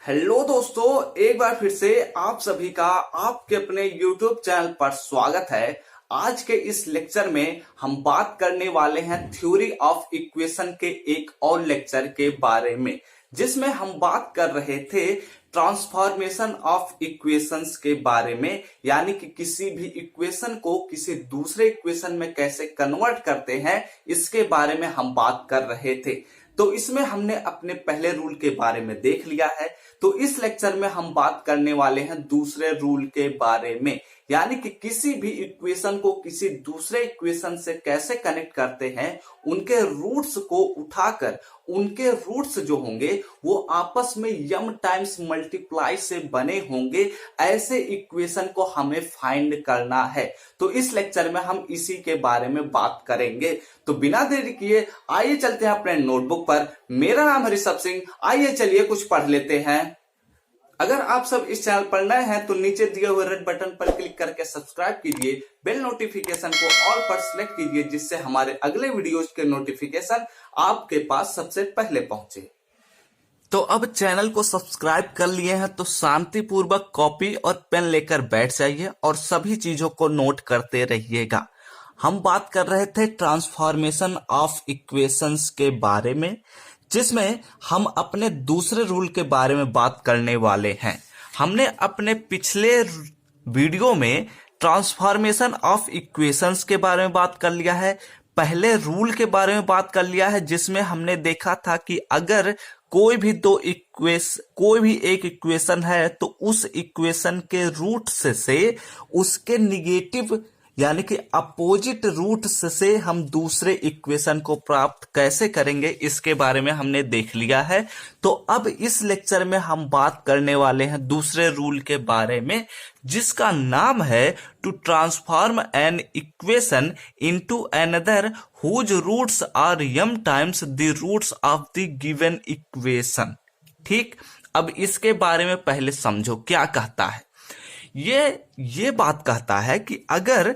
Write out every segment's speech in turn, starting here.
Hello दोस्तों, एक बार फिर से आप सभी का आपके अपने YouTube चैनल पर स्वागत है। आज के इस लेक्चर में हम बात करने वाले हैं थ्योरी ऑफ इक्वेशन के एक और लेक्चर के बारे में, जिसमें हम बात कर रहे थे ट्रांसफॉर्मेशन ऑफ इक्वेशंस के बारे में, यानी कि किसी भी इक्वेशन को किसी दूसरे इक्वेशन में कैसे कन्वर्ट करते हैं, इसके बारे में हम बात कर रहे थे। तो इसमें हमने अपने पहले रूल के बारे में देख लिया है। तो इस लेक्चर में हम बात करने वाले हैं दूसरे रूल के बारे में, यानी कि किसी भी इक्वेशन को किसी दूसरे इक्वेशन से कैसे कनेक्ट करते हैं, उनके रूट्स को उठाकर उनके रूट्स जो होंगे वो आपस में यम टाइम्स मल्टीप्लाई से बने होंगे, ऐसे इक्वेशन को हमें फाइंड करना है। तो इस लेक्चर में हम इसी के बारे में बात करेंगे। तो बिना देरी किए आइए चलते हैं अपने नोटबुक पर। मेरा नाम है ऋषभ सिंह, आइए चलिए कुछ पढ़ लेते हैं। अगर आप सब इस चैनल पर नए हैं तो नीचे दिए हुए रेड बटन पर क्लिक करके सब्सक्राइब कीजिए, बेल नोटिफिकेशन को ऑल पर सिलेक्ट कीजिए, जिससे हमारे अगले वीडियोज के नोटिफिकेशन आपके पास सबसे पहले पहुंचे। तो अब चैनल को सब्सक्राइब कर लिए हैं तो शांतिपूर्वक कॉपी और पेन लेकर बैठ जाइए और सभी चीजों को नोट करते रहिएगा। हम बात कर रहे थे ट्रांसफॉर्मेशन ऑफ इक्वेशंस के बारे में, जिसमें हम अपने दूसरे रूल के बारे में बात करने वाले हैं। हमने अपने पिछले वीडियो में ट्रांसफॉर्मेशन ऑफ इक्वेशंस के बारे में बात कर लिया है, पहले रूल के बारे में बात कर लिया है, जिसमें हमने देखा था कि अगर कोई भी एक इक्वेशन है तो उस इक्वेशन के रूट से उसके निगेटिव यानी कि अपोजिट रूट से हम दूसरे इक्वेशन को प्राप्त कैसे करेंगे, इसके बारे में हमने देख लिया है। तो अब इस लेक्चर में हम बात करने वाले हैं दूसरे रूल के बारे में, जिसका नाम है to transform an equation into another whose roots are M times the roots of the given equation. ठीक, अब इसके बारे में पहले समझो क्या कहता है। ये बात कहता है कि अगर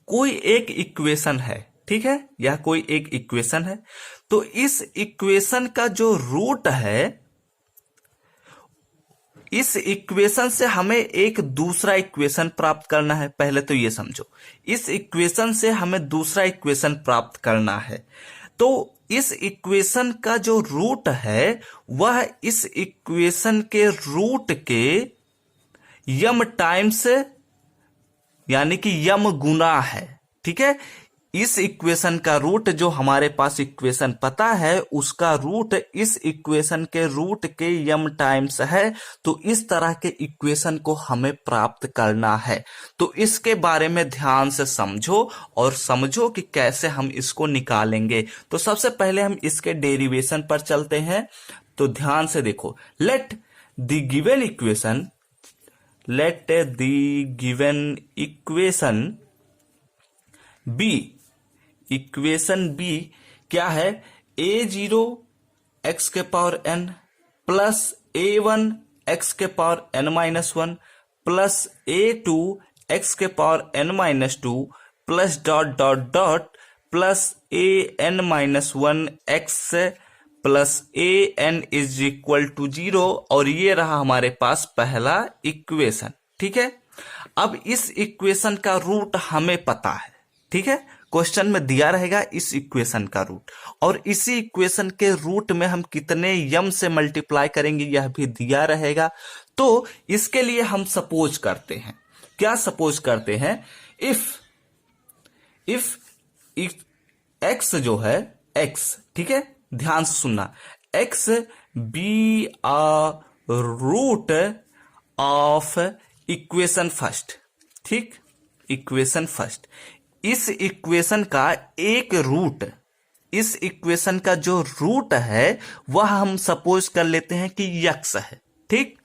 कोई एक इक्वेशन है, ठीक है, या कोई एक इक्वेशन है, तो इस इक्वेशन का जो रूट है, इस इक्वेशन से हमें एक दूसरा इक्वेशन प्राप्त करना है। पहले तो ये समझो, इस इक्वेशन से हमें दूसरा इक्वेशन प्राप्त करना है। तो इस इक्वेशन का जो रूट है वह इस इक्वेशन के रूट के यम टाइम्स यानी कि यम गुना है। ठीक है, इस इक्वेशन का रूट जो हमारे पास इक्वेशन पता है उसका रूट इस इक्वेशन के रूट के यम टाइम्स है। तो इस तरह के इक्वेशन को हमें प्राप्त करना है। तो इसके बारे में ध्यान से समझो और समझो कि कैसे हम इसको निकालेंगे। तो सबसे पहले हम इसके डेरिवेशन पर चलते हैं। तो ध्यान से देखो, let the given equation be, equation be क्या है, a0 x के power n plus a1 x के power n-1 plus a2 x के power n-2 plus dot dot dot plus an-1 x plus an is equal to 0। और ये रहा हमारे पास पहला इक्वेशन। ठीक है, अब इस इक्वेशन का रूट हमें पता है। ठीक है, क्वेश्चन में दिया रहेगा इस इक्वेशन का रूट, और इसी इक्वेशन के रूट में हम कितने यम से मल्टीप्लाई करेंगे यह भी दिया रहेगा। तो इसके लिए हम सपोज करते हैं, क्या सपोज करते हैं, इफ x जो है x, ठीक है, ध्यान से सुनना, x be a root of equation first. ठीक, इक्वेशन फर्स्ट, इस इक्वेशन का एक रूट, इस इक्वेशन का जो रूट है वह हम सपोज कर लेते हैं कि x है। ठीक,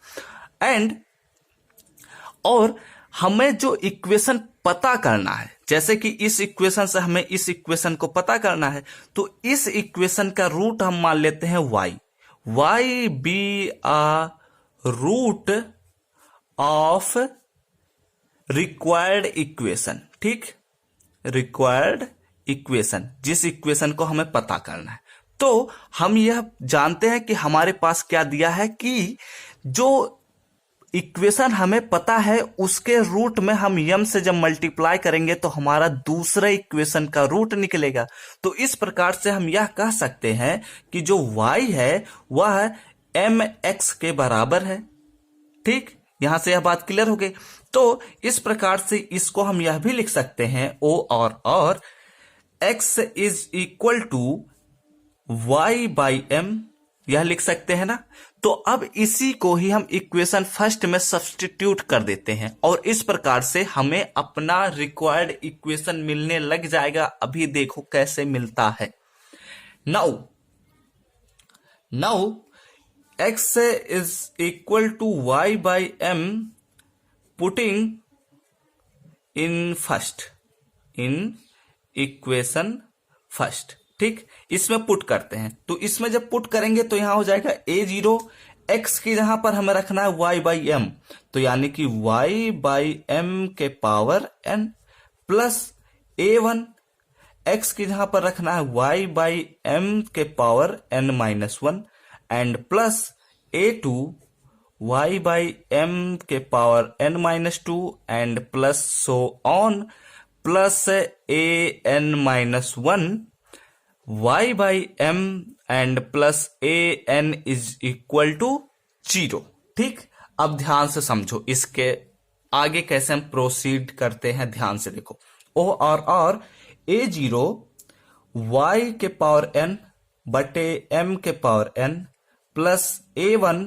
और हमें जो इक्वेशन पता करना है, जैसे कि इस इक्वेशन से हमें इस इक्वेशन को पता करना है, तो इस इक्वेशन का रूट हम मान लेते हैं y be a root of required equation. ठीक, रिक्वायर्ड इक्वेशन, जिस इक्वेशन को हमें पता करना है, तो हम यह जानते हैं कि हमारे पास क्या दिया है कि जो इक्वेशन हमें पता है उसके रूट में हम यम से जब मल्टीप्लाई करेंगे तो हमारा दूसरा इक्वेशन का रूट निकलेगा। तो इस प्रकार से हम यह कह सकते हैं कि जो y है वह mx के बराबर है। ठीक, यहां से यह बात क्लियर हो गई। तो इस प्रकार से इसको हम यह भी लिख सकते हैं o और x is equal to y by m, यह लिख सकते हैं ना। तो अब इसी को ही हम इक्वेशन फर्स्ट में सब्स्टिट्यूट कर देते हैं और इस प्रकार से हमें अपना रिक्वायर्ड इक्वेशन मिलने लग जाएगा। अभी देखो कैसे मिलता है। Now x is equal to y by m putting in equation first. ठीक, इसमें पुट करते हैं। तो इसमें जब पुट करेंगे तो यहां हो जाएगा a0, x की जहां पर हमें रखना है y बाई m, तो यानी कि y बाई m के power n plus a1, x की जहां पर रखना है y बाई m के power n minus 1 and plus a2, y by m के power n minus 2 and plus so on plus a n minus 1 y by m and plus a n is equal to 0। ठीक, अब ध्यान से समझो इसके आगे कैसे हम प्रोसीड करते हैं। ध्यान से देखो, o और a0 y के पावर n बटे m के power n plus a1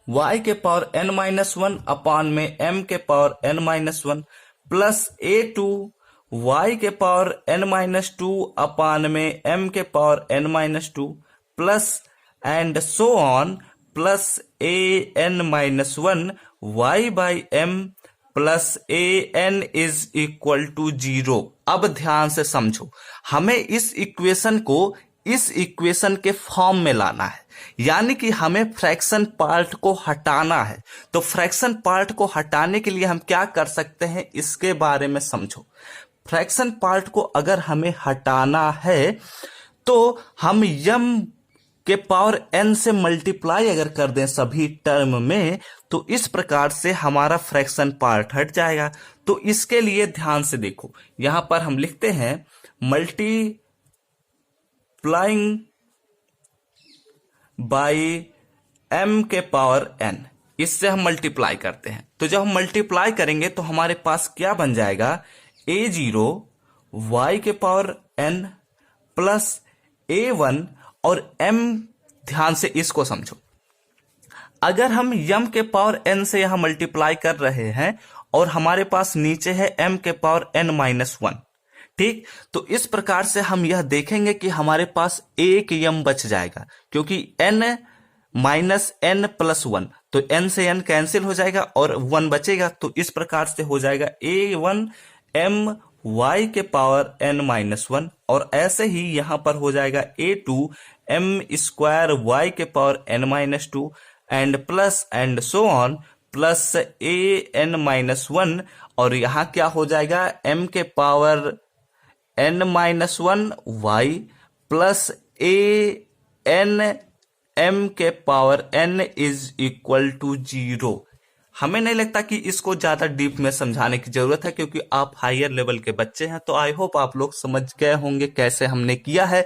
y के पावर n माइनस 1 अपान में m के power n minus 1 plus a2 y के पावर n माइनस 2 अपान में m के power n minus 2 plus and so on plus a n minus 1 y by m plus a n is equal to 0। अब ध्यान से समझो, हमें इस equation को इस इक्वेशन के फॉर्म में लाना है, यानी कि हमें फ्रैक्शन पार्ट को हटाना है। तो फ्रैक्शन पार्ट को हटाने के लिए हम क्या कर सकते हैं, इसके बारे में समझो। फ्रैक्शन पार्ट को अगर हमें हटाना है तो हम यम के पावर n से मल्टीप्लाई अगर कर दें सभी टर्म में, तो इस प्रकार से हमारा फ्रैक्शन पार्ट हट जाएगा। तो इसके लिए ध्यान से देखो, यहां पर हम लिखते हैं मल्टीप्लाइंग बाई m के पावर n, इससे हम मल्टीप्लाई करते हैं। तो जब हम मल्टीप्लाई करेंगे तो हमारे पास क्या बन जाएगा, a0 y के पावर n प्लस a1 और m। ध्यान से इसको समझो, अगर हम m के पावर n से यहां मल्टीप्लाई कर रहे हैं और हमारे पास नीचे है m के पावर n माइनस 1। ठीक, तो इस प्रकार से हम यह देखेंगे कि हमारे पास एक m बच जाएगा, क्योंकि n माइनस n प्लस 1, तो n से n कैंसिल हो जाएगा और 1 बचेगा। तो इस प्रकार से हो जाएगा a1 m y के पावर n माइनस 1 और ऐसे ही यहां पर हो जाएगा a2 m स्क्वायर y के power n minus 2 and plus and so on plus a n minus 1 और यहां क्या हो जाएगा m के power n minus 1 y plus a n m के power n is equal to 0। हमें नहीं लगता कि इसको ज्यादा डीप में समझाने की जरूरत है, क्योंकि आप हायर लेवल के बच्चे हैं। तो आई होप आप लोग समझ गए होंगे कैसे हमने किया है,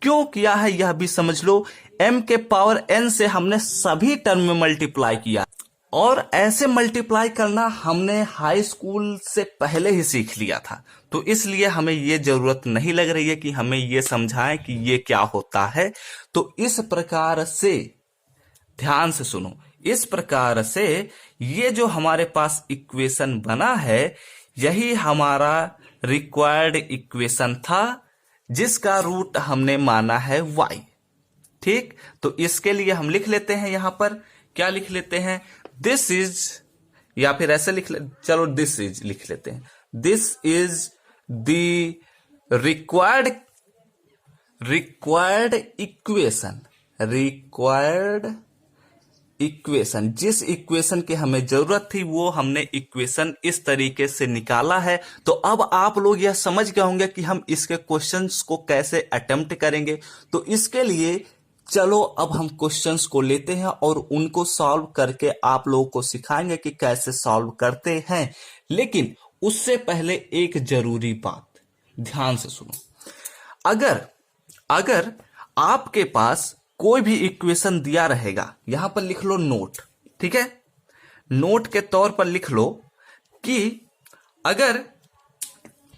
क्यों किया है यह भी समझ लो। m के पावर n से हमने सभी टर्म में मल्टीप्लाई किया और ऐसे मल्टीप्लाई करना हमने हाई स्कूल से पहले ही सीख लिया था। तो इसलिए हमें ये जरूरत नहीं लग रही है कि हमें ये समझाएं कि ये क्या होता है। तो इस प्रकार से ध्यान से सुनो, इस प्रकार से ये जो हमारे पास इक्वेशन बना है यही हमारा रिक्वायर्ड इक्वेशन था, जिसका रूट हमने माना है y। ठीक, तो इसके लिए हम लिख लेते हैं, यहां पर क्या लिख लेते हैं, दिस इज, या फिर ऐसे चलो दिस इज लिख लेते हैं, this is the required equation equation, जिस इक्वेशन की हमें जरूरत थी वो हमने इक्वेशन इस तरीके से निकाला है। तो अब आप लोग यह समझ गए होंगे कि हम इसके क्वेश्चंस को कैसे अटेम्प्ट करेंगे। तो इसके लिए चलो अब हम क्वेश्चंस को लेते हैं और उनको सॉल्व करके आप लोगों को सिखाएंगे कि कैसे सॉल्व करते हैं। लेकिन उससे पहले एक जरूरी बात ध्यान से सुनो। अगर आपके पास कोई भी इक्वेशन दिया रहेगा, यहां पर लिख लो नोट, ठीक है, नोट के तौर पर लिख लो कि अगर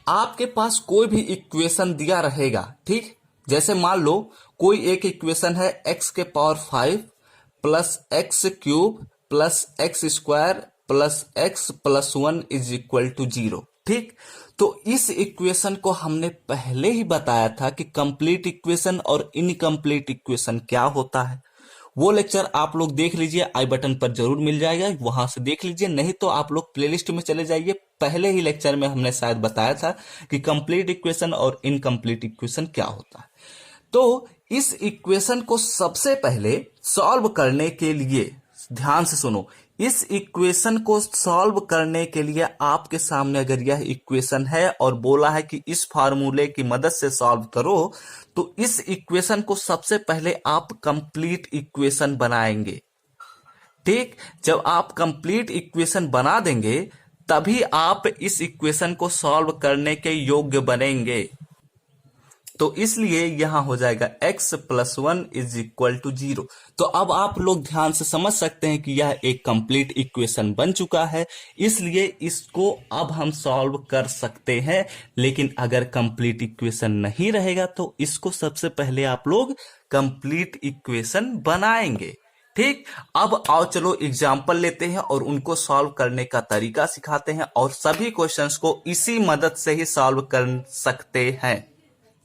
आपके पास कोई भी इक्वेशन दिया रहेगा, ठीक, जैसे मान लो कोई एक इक्वेशन है x के power 5 plus X cube plus X square plus X plus 1 is equal to 0, ठीक। तो इस इक्वेशन को हमने पहले ही बताया था कि कंप्लीट इक्वेशन और इनकम्प्लीट इक्वेशन क्या होता है। वो लेक्चर आप लोग देख लीजिए, आई बटन पर जरूर मिल जाएगा, वहां से देख लीजिए, नहीं तो आप लोग प्लेलिस्ट में चले जाइए। पहले ही लेक्चर में हमने शायद बताया था कि कंप्लीट इक्वेशन और इनकम्प्लीट इक्वेशन क्या होता है। तो इस इक्वेशन को सबसे पहले सॉल्व करने के लिए ध्यान से सुनो, इस इक्वेशन को सॉल्व करने के लिए आपके सामने अगर यह इक्वेशन है और बोला है कि इस फार्मूले की मदद से सॉल्व करो, तो इस इक्वेशन को सबसे पहले आप कंप्लीट इक्वेशन बनाएंगे, ठीक। जब आप कंप्लीट इक्वेशन बना देंगे तभी आप इस इक्वेशन को सॉल्व करने के योग्य बनेंगे। तो इसलिए यहां हो जाएगा x plus 1 is equal to 0। तो अब आप लोग ध्यान से समझ सकते हैं कि यह एक कंप्लीट इक्वेशन बन चुका है, इसलिए इसको अब हम सॉल्व कर सकते हैं। लेकिन अगर कंप्लीट इक्वेशन नहीं रहेगा तो इसको सबसे पहले आप लोग कंप्लीट इक्वेशन बनाएंगे, ठीक। अब आओ चलो एग्जाम्पल लेते हैं और उनको सॉल्व करने का तरीका सिखाते हैं और सभी क्वेश्चंस को इसी मदद से ही सॉल्व कर सकते हैं।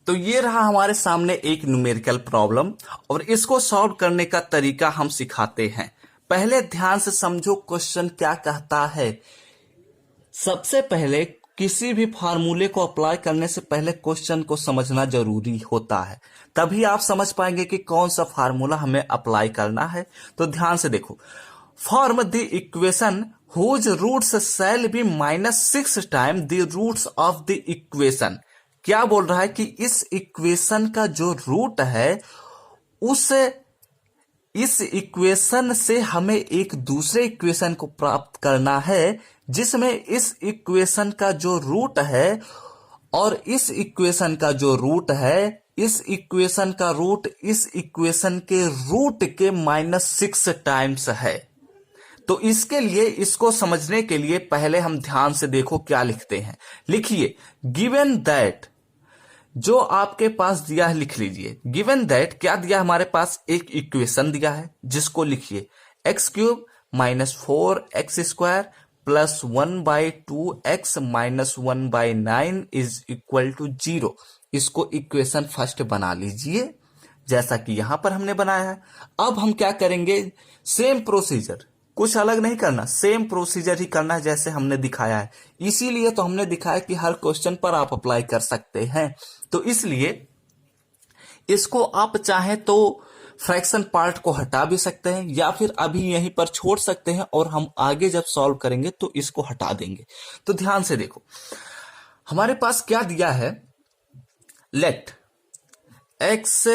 तो ये रहा हमारे सामने एक न्यूमेरिकल प्रॉब्लम और इसको सॉल्व करने का तरीका हम सिखाते हैं। पहले ध्यान से समझो क्वेश्चन क्या कहता है। सबसे पहले किसी भी फार्मूले को अप्लाई करने से पहले क्वेश्चन को समझना जरूरी होता है, तभी आप समझ पाएंगे कि कौन सा फार्मूला हमें अप्लाई करना है। तो ध्यान से देखो, form the equation whose roots shall be -6 time the roots of the equation. क्या बोल रहा है कि इस इक्वेशन का जो रूट है इस इक्वेशन से हमें एक दूसरे इक्वेशन को प्राप्त करना है जिसमें इस इक्वेशन का जो रूट है और इस इक्वेशन का जो रूट है, इस इक्वेशन का रूट इस इक्वेशन के रूट के -6 टाइम्स है। तो इसके लिए, इसको समझने के लिए पहले हम ध्यान से देखो क्या लिखते हैं। लिखिए गिवन दैट, जो आपके पास दिया है लिख लीजिए। गिवन दैट क्या दिया, हमारे पास एक इक्वेशन दिया है जिसको लिखिए X cube minus 4x square plus 1/2x minus 1/9 is equal to 0। इसको इक्वेशन फर्स्ट बना लीजिए जैसा कि यहां पर हमने बनाया है। अब हम क्या करेंगे, सेम प्रोसीजर, कुछ अलग नहीं करना, सेम प्रोसीजर ही करना है जैसे हमने दिखाया है। इसीलिए तो हमने दिखाया कि हर क्वेश्चन पर आप अप्लाई कर सकते हैं। तो इसलिए इसको आप चाहें तो फ्रैक्शन पार्ट को हटा भी सकते हैं या फिर अभी यहीं पर छोड़ सकते हैं और हम आगे जब सॉल्व करेंगे तो इसको हटा देंगे। तो ध्यान से देखो, हमारे पास क्या दिया है, let x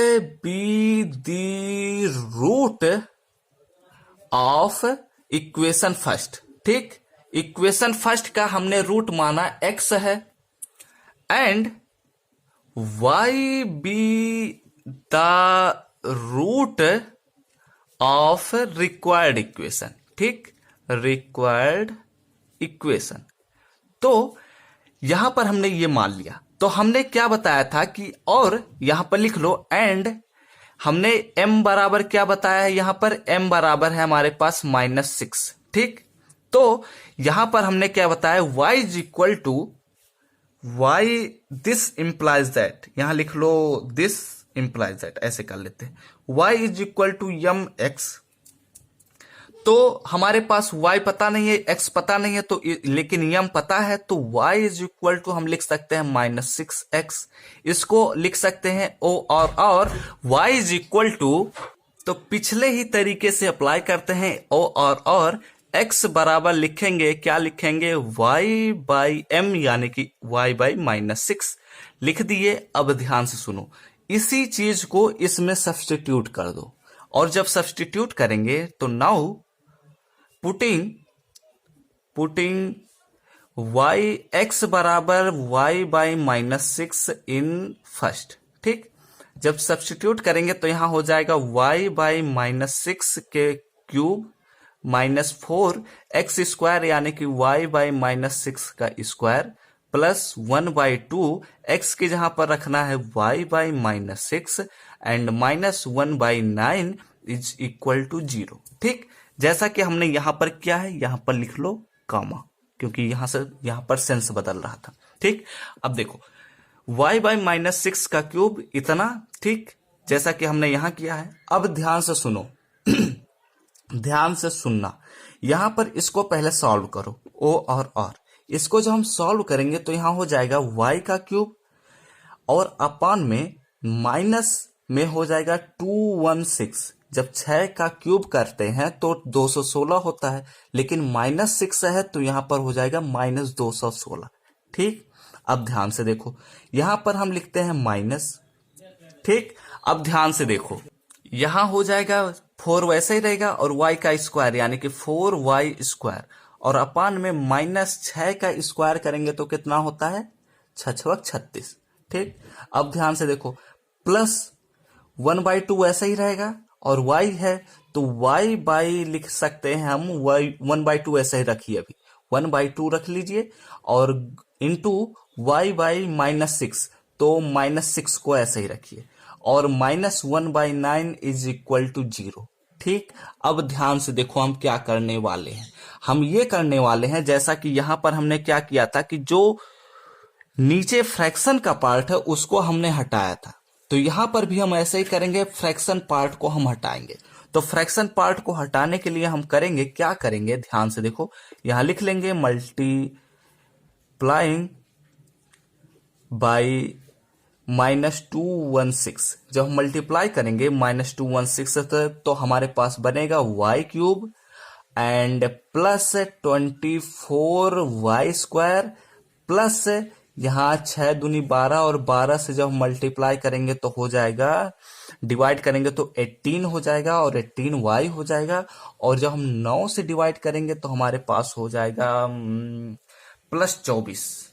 be the root of equation first, ठीक। इक्वेशन फर्स्ट का हमने रूट माना x है and y be the root of required equation, ठीक, रिक्वायर्ड इक्वेशन। तो यहां पर हमने ये मान लिया। तो हमने क्या बताया था कि, और यहां पर लिख लो एंड हमने m बराबर क्या बताया है, यहां पर m बराबर है हमारे पास -6, ठीक। तो यहां पर हमने क्या बताया, y is equal to y, this implies that, यहां लिख लो दिस इंप्लाइज दैट, ऐसे कर लेते हैं, y is equal to mx। तो हमारे पास y पता नहीं है, x पता नहीं है, तो लेकिन m पता है, तो y इज इक्वल टू हम लिख सकते हैं -6x। इसको लिख सकते हैं और y इज इक्वल टू तो पिछले ही तरीके से अप्लाई करते हैं और x बराबर लिखेंगे, क्या लिखेंगे, y बाई m यानी कि y बाई -6 लिख दिए। अब ध्यान से सुनो, इसी चीज को इसमें सब्स्टिट्यूट कर दो, और जब सब्स्टिट्यूट करेंगे तो नाउ पुटिंग y x बराबर y बाई -6 इन फर्स्ट। ठीक, जब सब्स्टिट्यूट करेंगे तो यहां हो जाएगा y बाई -6 के क्यूब -4 x स्क्वायर यानी कि y बाई -6 का स्क्वायर प्लस 1/2 x की जहां पर रखना है y by -6 and -1/9 is equal to 0। ठीक, जैसा कि हमने यहां पर किया है, यहां पर लिख लो कामा, क्योंकि यहां से यहां पर सेंस बदल रहा था। ठीक, अब देखो y बाई -6 का क्यूब इतना। ठीक, जैसा कि हमने यहां किया है। अब ध्यान से सुनो ध्यान से सुनना, यहां पर इसको पहले सॉल्व करो, ओ और इसको जब हम सॉल्व करेंगे तो यहां हो जाएगा y का क्यूब और अपान में माइनस में हो जाएगा 216। जब 6 का क्यूब करते हैं तो 216 होता है, लेकिन -6 है तो यहां पर हो जाएगा -216। ठीक, अब ध्यान से देखो, यहां पर हम लिखते हैं माइनस। ठीक, अब ध्यान से देखो, यहां हो जाएगा 4 वैसे ही रहेगा और y का स्क्वायर यानी कि 4y स्क्वायर, और अपान में -6 का स्क्वायर करेंगे तो कितना होता है, 6 36। ठीक, अब ध्यान से देखो, प्लस 1/2 वैसे ही रहेगा और y है तो y बाई लिख सकते हैं हम, y 1/2 ऐसे ही रखिए, अभी 1/2 रख लीजिए और इंटू y बाई -6, तो -6 को ऐसे ही रखिए और -1/9 इज इक्वल टू 0। ठीक, अब ध्यान से देखो हम क्या करने वाले हैं। हम ये करने वाले हैं, जैसा कि यहां पर हमने क्या किया था कि जो नीचे फ्रैक्शन का पार्ट है उसको हमने हटाया था, तो यहां पर भी हम ऐसे ही करेंगे, फ्रैक्शन पार्ट को हम हटाएंगे। तो फ्रैक्शन पार्ट को हटाने के लिए हम करेंगे, क्या करेंगे, ध्यान से देखो, यहां लिख लेंगे मल्टीप्लाइंग बाई -216। जब हम मल्टीप्लाई करेंगे -216 तो हमारे पास बनेगा y cube and plus 24y square plus यहां 6 दूनी 12 और 12 से जब मल्टीप्लाई करेंगे तो हो जाएगा, डिवाइड करेंगे तो 18 हो जाएगा और 18y हो जाएगा, और जब हम 9 से डिवाइड करेंगे तो हमारे पास हो जाएगा +24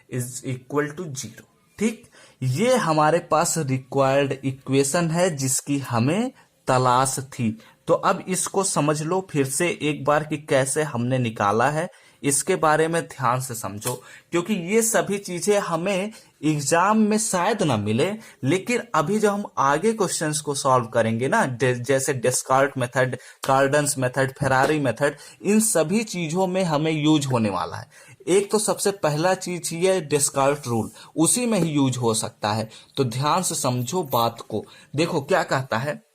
इज इक्वल टू 0। ठीक, ये हमारे पास रिक्वायर्ड इक्वेशन है जिसकी हमें तलाश थी। तो अब इसको समझ लो फिर से एक बार कि कैसे हमने निकाला है, इसके बारे में ध्यान से समझो, क्योंकि ये सभी चीजें हमें एग्जाम में शायद ना मिले, लेकिन अभी जब हम आगे क्वेश्चंस को सॉल्व करेंगे ना, जैसे Descartes method, Cardan's method, Ferrari method, इन सभी चीजों में हमें यूज होने वाला है। एक तो सबसे पहला चीज ये डेस्कार्ट रूल, उसी में ही यूज हो सकता है। तो ध्यान से समझो बात को। देखो क्या कहता है,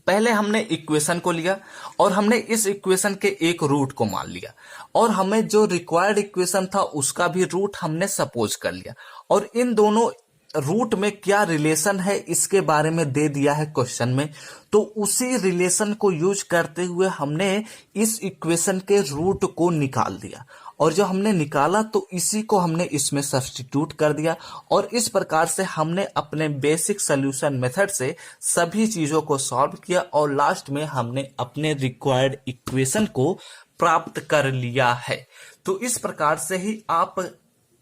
पहले हमने इक्वेशन को लिया और हमने इस इक्वेशन के एक रूट को मान लिया, और हमें जो रिक्वायर्ड इक्वेशन था उसका भी रूट हमने सपोज कर लिया, और इन दोनों रूट में क्या रिलेशन है इसके बारे में दे दिया है क्वेश्चन में। तो उसी रिलेशन को यूज करते हुए हमने इस इक्वेशन के रूट को निकाल दिया, और जो हमने निकाला तो इसी को हमने इसमें सब्स्टिट्यूट कर दिया, और इस प्रकार से हमने अपने बेसिक सॉल्यूशन मेथड से सभी चीजों को सॉल्व किया, और लास्ट में हमने अपने रिक्वायर्ड इक्वेशन को प्राप्त कर लिया है। तो इस प्रकार से ही आप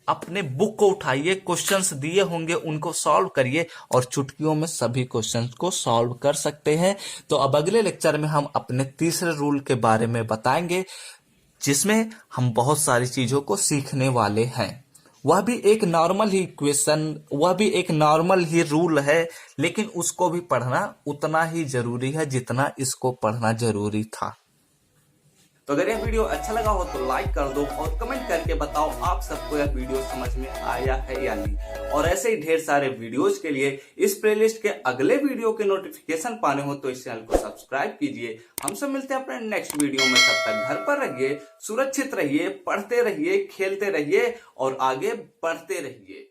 अपने बुक को उठाइए, क्वेश्चंस दिए होंगे उनको सॉल्व करिए, और चुटकियों में सभी क्वेश्चंस को सॉल्व कर सकते हैं। तो अब अगले लेक्चर में हम अपने तीसरे रूल के बारे में बताएंगे, जिसमें हम बहुत सारी चीजों को सीखने वाले हैं। वह भी एक नॉर्मल ही इक्वेशन, वह भी एक नॉर्मल ही रूल है, लेकिन उसको भी पढ़ना उतना ही जरूरी है जितना इसको पढ़ना जरूरी था। तो अगर यह वीडियो अच्छा लगा हो तो लाइक कर दो और कमेंट करके बताओ आप सबको यह वीडियो समझ में आया है या नहीं। और ऐसे ही ढेर सारे वीडियोज के लिए इस प्लेलिस्ट के अगले वीडियो के नोटिफिकेशन पाने हो तो इस चैनल को सब्सक्राइब कीजिए। हम सब मिलते हैं अपने नेक्स्ट वीडियो में, तब तक घर पर रहिए, सुरक्षित रहिए, पढ़ते रहिए, खेलते रहिए और आगे बढ़ते रहिए।